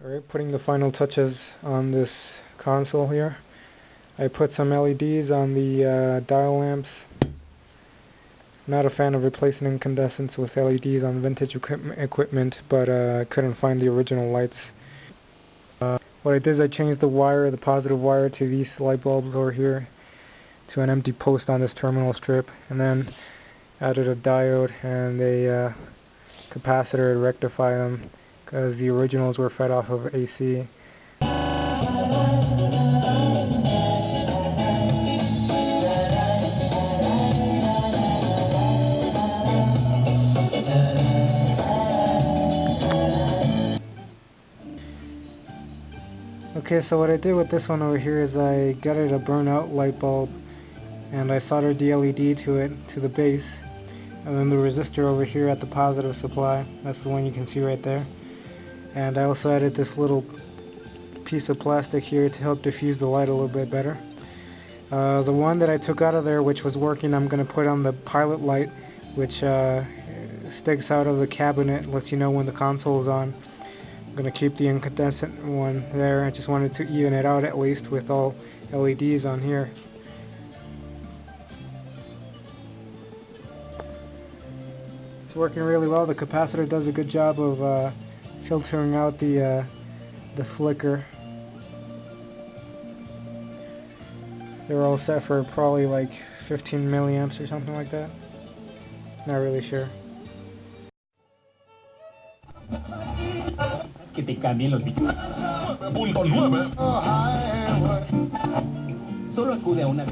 Alright, putting the final touches on this console here. I put some LEDs on the dial lamps. Not a fan of replacing incandescents with LEDs on vintage equipment, but I couldn't find the original lights. What I did is I changed the wire, the positive wire, to these light bulbs over here to an empty post on this terminal strip, and then added a diode and a capacitor to rectify them, because the originals were fed off of AC. Okay, so what I did with this one over here is I got it a burnout light bulb, and I soldered the LED to it, to the base, and then the resistor over here at the positive supply. That's the one you can see right there. And I also added this little piece of plastic here to help diffuse the light a little bit better. The one that I took out of there, which was working, I'm going to put on the pilot light, which sticks out of the cabinet, lets you know when the console is on. I'm going to keep the incandescent one there. I just wanted to even it out at least with all LEDs on here. It's working really well. The capacitor does a good job of filtering out the flicker. They're all set for probably like 15 milliamps or something like that. Not really sure. Que te cambien los billetes. Punto 9. Solo acude a una.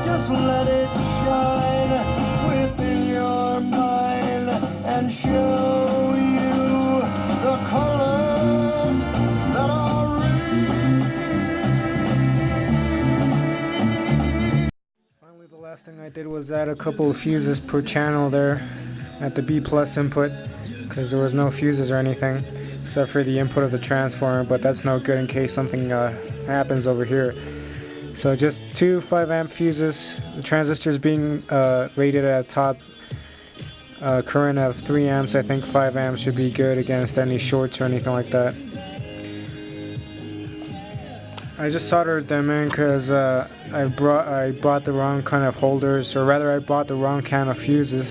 Just let it shine within your mind and show you the colors that are real. Finally, the last thing I did was add a couple of fuses per channel there at the B+ input, because there was no fuses or anything except for the input of the transformer, but that's no good in case something happens over here. So just two 5-amp fuses, the transistors being rated at top current of 3 amps. I think 5 amps should be good against any shorts or anything like that. I just soldered them in because I bought the wrong kind of holders, or rather I bought the wrong kind of fuses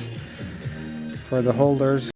for the holders.